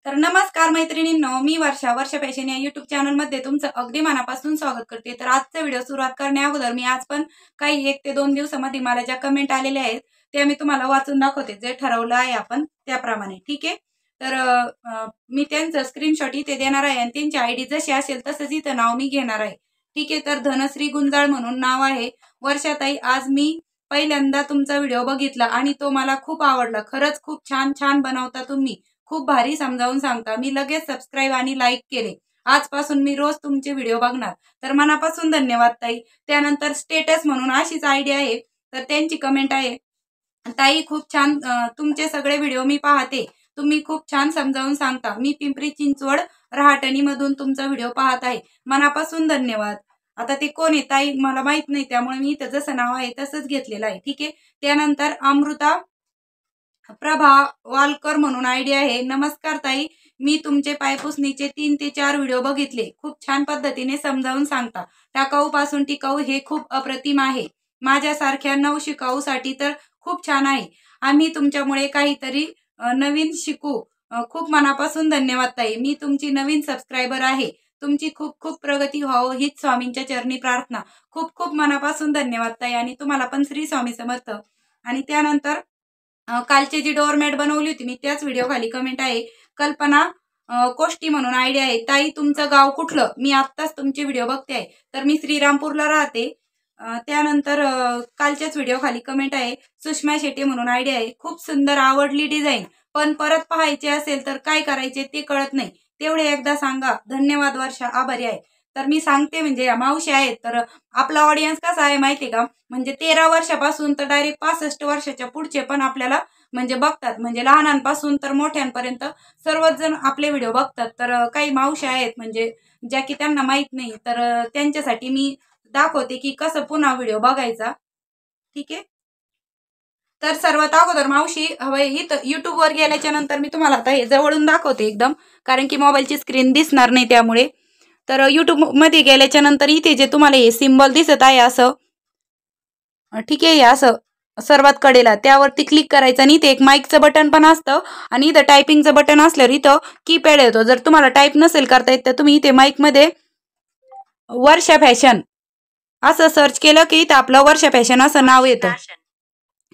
तर नमस्कार मैत्रिणींनो, मी वर्षा फॅशन या यूट्यूब चॅनलमध्ये तुमचं अगदी मनापासून स्वागत करते। तर आजचा व्हिडिओ सुरुवात करण्या अगोदर मी आज पण काही 1 ते 2 दिवसामध्ये मला ज्या कमेंट आलेल्या आहेत त्या मी तुम्हाला वाचून दाखवते, जे ठरवलं आहे आपण त्याप्रमाणे। ठीक आहे, तर मी त्यांचं स्क्रीनशॉट इथे देणार आहे आणि त्यांची आयडी जशी असेल तसंच इथं नाव मी घेणार आहे। ठीक आहे, तर धनश्री गुंजाळ म्हणून नाव आहे। वर्षाताई, आज मी पहिल्यांदा तुमचा व्हिडिओ बघितला आणि तो मला खूप आवडला। खरंच खूप छान छान बनवता तुम्ही, खूप भारी समजावून सांगता। मी लगेच सबस्क्राइब आणि लाईक केले। आजपासून मी रोज तुमचे व्हिडिओ बघणार। तर मनापासून धन्यवाद ताई। त्यानंतर स्टेटस म्हणून अशीच आयडी आहे, तर त्यांची कमेंट आहे, ताई खूप छान तुमचे सगळे व्हिडिओ मी पाहते, तुम्ही खूप छान समजावून सांगता। मी पिंपरी चिंचवड रहाटणी मधून तुमचा व्हिडिओ पाहत आहे, मनापासून धन्यवाद। आता ते कोण आहे ताई मला माहित नाही, त्यामुळे मी इथं जसं नाव आहे तसंच घेतलेलं आहे। ठीक आहे, त्यानंतर अमृता प्रभा वालकर म्हणून आयडी आहे। नमस्कार ताई, मी तुमचे पायपुसणीचे 3 ते 4 व्हिडिओ बघितले, खूप छान पद्धतीने समजावून सांगता। टाकाऊ पासून टिकाऊ हे खूप अप्रतिम आहे। माझ्यासारख्या नवशिकाऊसाठी तर खूप छान आहे। आम्ही तुमच्यामुळे काहीतरी नवीन शिकू। खूप मनापासून धन्यवाद ताई, मी तुमची नवीन सबस्क्रायबर आहे। तुमची खूप खूप प्रगती व्हावं हीच स्वामींच्या चरणी प्रार्थना। खूप खूप मनापासून धन्यवाद ताई, आणि तुम्हाला पण श्री स्वामी समर्थ। आणि त्यानंतर कालची जी डोअरमॅट बनवली होती मी त्याच व्हिडिओ खाली कमेंट आहे, कल्पना कोष्टी म्हणून आयडिया आहे। ताई तुमचं गाव कुठलं? मी आत्ताच तुमचे व्हिडिओ बघते आहे, तर मी श्रीरामपूरला राहते। त्यानंतर कालच्याच व्हिडिओ खाली कमेंट आहे, सुषमा शेट्टी म्हणून आयडिया आहे, खूप सुंदर आवडली डिझाईन, पण परत पाहायचे असेल तर काय करायचे ते कळत नाही, तेवढे एकदा सांगा। धन्यवाद वर्षा, आभारी आहे। तर मी सांगते, म्हणजे या मावशी आहेत, तर आपला ऑडियन्स कसा आहे माहितीये का, म्हणजे 13 वर्षापासून तर डायरेक्ट 65 वर्षाच्या पुढचे पण आपल्याला म्हणजे बघतात, म्हणजे लहानांपासून तर मोठ्यांपर्यंत सर्वच जण आपले व्हिडिओ बघतात। तर काही मावशी आहेत म्हणजे ज्या की त्यांना माहित नाही, तर त्यांच्यासाठी मी दाखवते की कसं पुन्हा व्हिडिओ बघायचा। ठीक आहे, तर सर्वात अगोदर मावशी हवं इथं युट्यूबवर गेल्याच्या नंतर मी तुम्हाला आता हे जवळून दाखवते एकदम, कारण की मोबाईलची स्क्रीन दिसणार नाही त्यामुळे। तर युट्यूब मध्ये गेल्याच्या नंतर इथे जे तुम्हाला हे सिम्बॉल दिसत आहे असं, ठीक आहे, असं सर्वात कडेला त्यावरती क्लिक करायचं आणि इथे एक माईकचं बटन पण असतं आणि इथं टायपिंगचं बटन असल्यावर इथं कीपॅड येतो। जर तुम्हाला टाईप नसेल करता येत तर तुम्ही इथे माईकमध्ये वर्षा फॅशन असं सर्च केलं की इथं आपलं वर्षा फॅशन असं नाव येतं।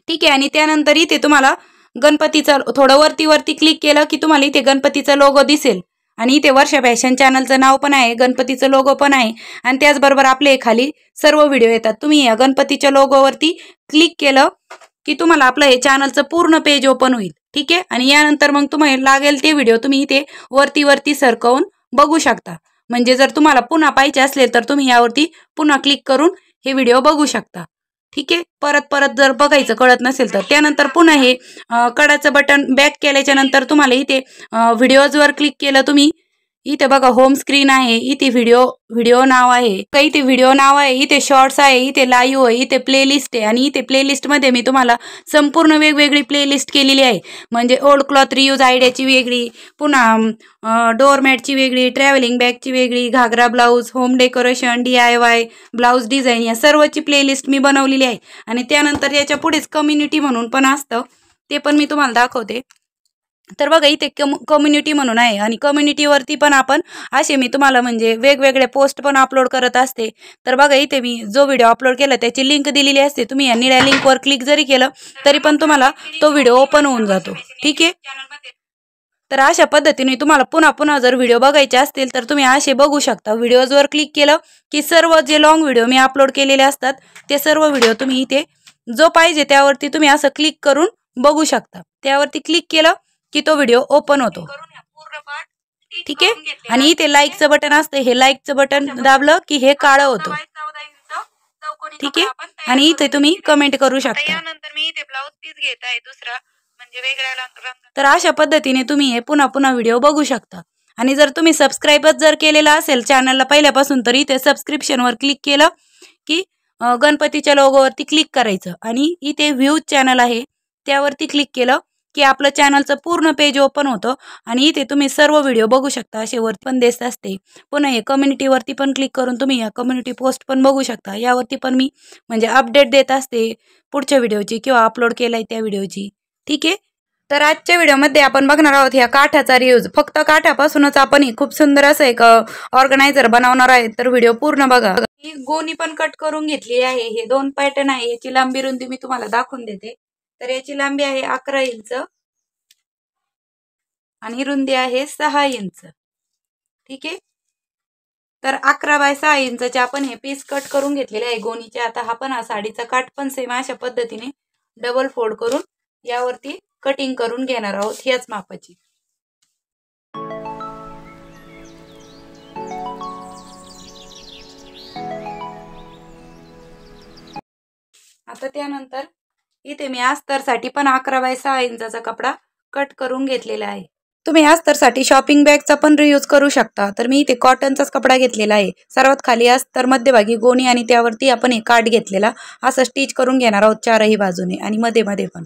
ठीक आहे, आणि त्यानंतर इथे तुम्हाला गणपतीचं थोडं वरती वरती क्लिक केलं की तुम्हाला इथे गणपतीचा लोगो दिसेल, आणि इथे वर्षा फॅशन चॅनलचं नाव पण आहे, गणपतीचं लोगो पण आहे, आणि त्याचबरोबर आपले खाली सर्व व्हिडिओ येतात। तुम्ही या गणपतीच्या लोगोवरती क्लिक केलं की तुम्हाला आपलं हे चॅनलचं पूर्ण पेज ओपन होईल। ठीक आहे, आणि यानंतर मग तुम्हाला लागेल ते व्हिडिओ तुम्ही इथे वरती वरती सरकवून बघू शकता। म्हणजे जर तुम्हाला पुन्हा पाहिजे असले तर तुम्ही यावरती पुन्हा क्लिक करून हे व्हिडिओ बघू शकता। ठीक आहे, परत परत जर बघायचं कळत नसेल तर त्यानंतर पुन्हा हे कडाचं बटन बॅक केल्याच्या नंतर तुम्हाला इथे व्हिडिओजवर क्लिक केलं तुम्ही, इथे बघा होम स्क्रीन आहे, इथे व्हिडिओ नाव आहे, इथे व्हिडिओ नाव आहे, इथे शॉर्ट्स आहे, इथे लाईव्ह आहे, इथे प्लेलिस्ट आहे, आणि इथे प्लेलिस्ट मध्ये मी तुम्हाला संपूर्ण वेगवेगळी प्लेलिस्ट केलेली आहे। म्हणजे ओल्ड क्लॉथ रियूज आयडियाची वेगळी, पुन्हा डोअरमॅटची वेगळी, ट्रॅव्हलिंग बॅगची वेगळी, ghagra blouse, home decoration, DIY blouse design, या सर्वची प्लेलिस्ट मी बनवलेली आहे। आणि त्यानंतर याच्या पुढेच कम्युनिटी म्हणून पण असतं, ते पण मी तुम्हाला दाखवते। तर बघा इथे कम्युनिटी म्हणून आहे, आणि कम्युनिटीवरती पण आपण असे मी तुम्हाला म्हणजे वेगवेगळे पोस्ट पण अपलोड करत असते। तर बघा इथे मी जो व्हिडिओ अपलोड केला त्याची लिंक दिलेली असते, तुम्ही या निळ्या लिंकवर क्लिक जरी केलं तरी पण तुम्हाला तो व्हिडिओ ओपन होऊन जातो। ठीक आहे, तर अशा पद्धतीने तुम्हाला पुन्हा पुन्हा जर व्हिडिओ बघायचे असतील तर तुम्ही असे बघू शकता। व्हिडिओजवर क्लिक केलं की सर्व जे लॉंग व्हिडिओ मी अपलोड केलेले असतात ते सर्व व्हिडिओ तुम्ही इथे जो पाहिजे त्यावरती तुम्ही असं क्लिक करून बघू शकता। त्यावरती क्लिक केलं की तो व्हिडिओ ओपन होतो। ठीक आहे, आणि इथे लाईकचं बटन असते, हे लाईकचं बटन दाबलं की हे काळं होतं। ठीक आहे, आणि इथे तुम्ही कमेंट करू शकता। त्यानंतर मी इथे ब्लाऊज पीस घेत आहे दुसरा, म्हणजे वेगळ्या रंग। तर अशा पद्धतीने तुम्ही हे पुन्हा पुन्हा व्हिडिओ बघू शकता। आणि जर तुम्ही सबस्क्राईबच जर केलेला असेल चॅनलला पहिल्यापासून तर इथे सबस्क्रिप्शनवर क्लिक केलं की गणपतीच्या लोगोवरती क्लिक करायचं, आणि इथे व्ह्यूज चॅनल आहे त्यावरती क्लिक केलं की आपलं चॅनलचं पूर्ण पेज ओपन होतं, आणि इथे तुम्ही सर्व व्हिडिओ बघू शकता। असे वरती पण दिसत असते। पुन्हा हे कम्युनिटीवरती पण क्लिक करून तुम्ही या कम्युनिटी पोस्ट पण बघू शकता। यावरती पण मी म्हणजे अपडेट देत असते पुढच्या व्हिडिओची किंवा अपलोड केलाय त्या व्हिडिओची। ठीक आहे, तर आजच्या व्हिडिओमध्ये आपण बघणार आहोत ह्या काठाचा रियूज. फक्त काठापासूनच आपण खूप सुंदर असं एक ऑर्गनायझर बनवणार आहे. तर व्हिडिओ पूर्ण बघा. ही गोणी पण कट करून घेतली आहे. हे 2 पॅटर्न आहे. याची लांबी रुंदी मी तुम्हाला दाखवून देते. तर याची लांबी आहे 11 इंच आणि रुंदी आहे 6 इंच. ठीक आहे. तर 11 बाय 6 इंचचे आपण हे पीस कट करून घेतलेले आहे गोणीचे. आता हा पण साडीचा काठ पण सेम अशा पद्धतीने डबल फोल्ड करून यावरती कटिंग करून घेणार आहोत ह्याच मापाची. आता त्यानंतर इथे मी अस्तरसाठी पण 11 बाय 6 इंचाचा कपडा कट करून घेतलेला आहे. तुम्ही अस्तरसाठी शॉपिंग बॅगचा पण रियूज करू शकता. तर मी इथे कॉटनचाच कपडा घेतलेला आहे. सर्वात खाली अस्तर, मध्यभागी गोणी आणि त्यावरती आपण हे काठ घेतलेला असं स्टिच करून घेणार आहोत चारही बाजूने आणि मध्ये मध्ये पण.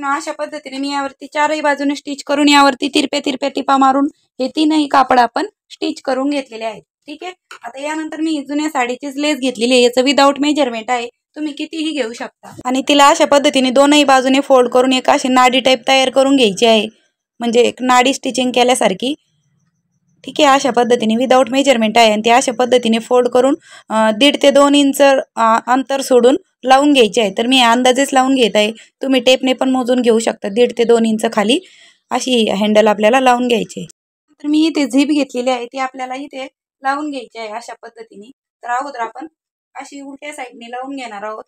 अशा पद्धतीने मी यावरती चारही बाजूने स्टिच करून यावरती तिरप्या टिपा मारून हे 3ही कापड आपण स्टिच करून घेतलेले आहेत. ठीक आहे. आता यानंतर मी जुन्या साडीचीच लेस घेतलेली आहे. याचं विदाऊट मेजरमेंट आहे. तुम्ही कितीही घेऊ शकता. आणि तिला अशा पद्धतीने दोनही बाजूने फोल्ड करून एक अशी नाडी टाईप तयार करून घ्यायची आहे. म्हणजे एक नाडी स्टिचिंग केल्यासारखी. ठीक आहे. अशा पद्धतीने विदाऊट मेजरमेंट आहे आणि ते अशा पद्धतीने फोल्ड करून 1.5 ते 2 इंच अंतर सोडून लावून घ्यायचे आहे. तर मी अंदाजेच लावून घेत आहे. तुम्ही टेपने पण मोजून घेऊ शकता. 1.5 ते 2 इंच खाली अशी हँडल आपल्याला लावून घ्यायची. तर मी इथे झिप घेतलेली आहे ती आपल्याला इथे लावून घ्यायची आहे अशा पद्धतीने. तर अगोदर आपण अशी उलट्या साईडने लावून घेणार आहोत.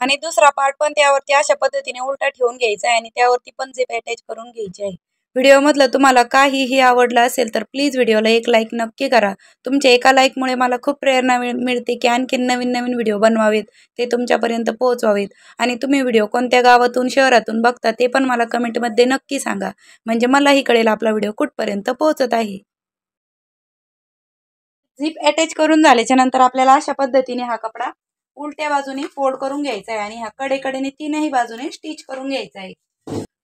आणि दुसरा पार्ट पण त्यावरती अशा पद्धतीने उलटा ठेवून घ्यायचा आहे आणि त्यावरती पण झिप अटॅच करून घ्यायची आहे. व्हिडिओमधलं तुम्हाला काहीही आवडलं असेल तर प्लीज व्हिडिओला एक लाईक नक्की करा. तुमच्या एका लाईकमुळे मला खूप प्रेरणा मिळते की आणखीन नवीन नवीन व्हिडिओ बनवावेत, ते तुमच्यापर्यंत पोहोचवावेत. आणि तुम्ही व्हिडिओ कोणत्या गावातून शहरातून बघता ते पण मला कमेंटमध्ये नक्की सांगा. म्हणजे मलाही कळेल आपला व्हिडिओ कुठपर्यंत पोहोचत आहे. झिप अटॅच करून झाल्याच्या नंतर आपल्याला अशा पद्धतीने हा कपडा उलट्या बाजूने फोल्ड करून घ्यायचा आहे आणि ह्या कडेकडेने 3ही बाजूने स्टिच करून घ्यायचा आहे.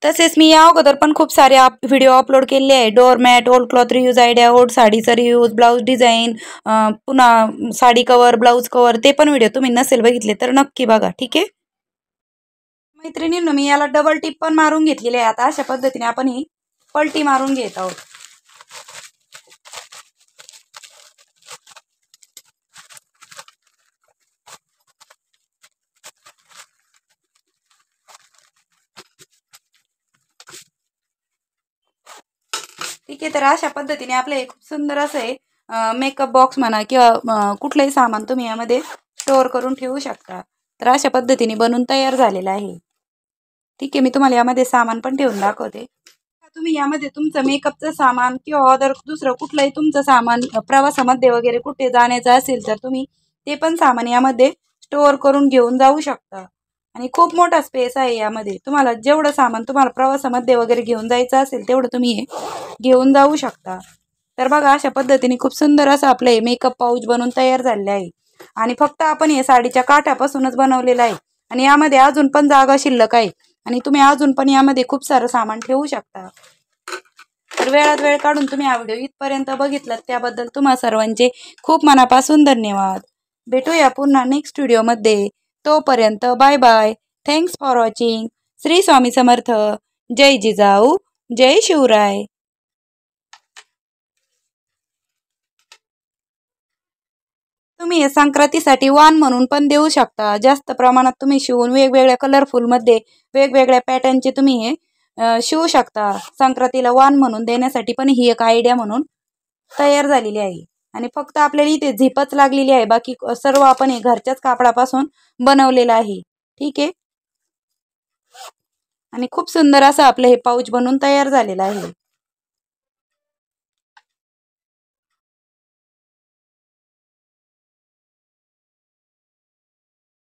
तसेच मी या अगोदर पण खूप सारे व्हिडिओ अपलोड केले आहे. Doormat, old cloth reuse idea, old साडीचा रियूज, ब्लाऊज डिझाईन, पुन्हा साडी कवर, ब्लाऊज कवर, ते पण व्हिडिओ तुम्ही नसेल बघितले तर नक्की बघा. ठीक आहे. मैत्रिणींनो, मी याला डबल टिप पण मारून घेतलेली आहे. आता अशा पद्धतीने आपण ही पलटी मारून घेत आहोत. ठीक आहे. तर अशा पद्धतीने आपलं एक खूप सुंदर असं आहे मेकअप बॉक्स म्हणा किंवा कुठलंही सामान तुम्ही यामध्ये स्टोअर करून ठेवू शकता. तर अशा पद्धतीने बनून तयार झालेलं आहे. ठीक आहे. मी तुम्हाला यामध्ये सामान पण ठेवून दाखवते. तुम्ही यामध्ये तुमचं मेकअपचं सामान किंवा अदर दुसरं कुठलंही तुमचं सामान प्रवासामध्ये वगैरे कुठे जाण्याचं असेल तर तुम्ही ते पण सामान यामध्ये स्टोअर करून घेऊन जाऊ शकता. आणि खूप मोठा स्पेस आहे यामध्ये. तुम्हाला जेवढं सामान तुम्हाला प्रवासामध्ये वगैरे घेऊन जायचं असेल तेवढं तुम्ही हे घेऊन जाऊ शकता. तर बघा अशा पद्धतीने खूप सुंदर असं आपलं हे मेकअप पाऊच बनवून तयार झालेलं आहे. आणि फक्त आपण हे साडीच्या काठापासूनच बनवलेलं आहे. आणि यामध्ये अजून पण जागा शिल्लक आहे. आणि तुम्ही अजून पण यामध्ये खूप सारं सामान ठेवू शकता. तर वेळात वेळ काढून तुम्ही हा व्हिडिओ इथपर्यंत बघितलात त्याबद्दल तुम्हा सर्वांचे खूप मनापासून धन्यवाद. भेटूया पुन्हा नेक्स्ट व्हिडिओमध्ये. तोपर्यंत bye bye. Thanks for watching. Shri Swami Samarth. जय जिजाऊ. जय शिवराय. तुम्ही हे संक्रांतीसाठी वाण म्हणून पण देऊ शकता. जास्त प्रमाणात तुम्ही शिवून वेगवेगळ्या कलरफुलमध्ये वेगवेगळ्या पॅटर्नचे तुम्ही हे शिवू शकता. संक्रांतीला वाण म्हणून देण्यासाठी पण ही एक आयडिया म्हणून तयार झालेली आहे. आणि फक्त आपल्याला इथे झिपच लागलेली आहे. बाकी सर्व आपण हे घरच्याच कापडापासून बनवलेलं आहे. ठीक आहे. आणि खूप सुंदर असं आपलं हे पाऊच बनवून तयार झालेलं आहे.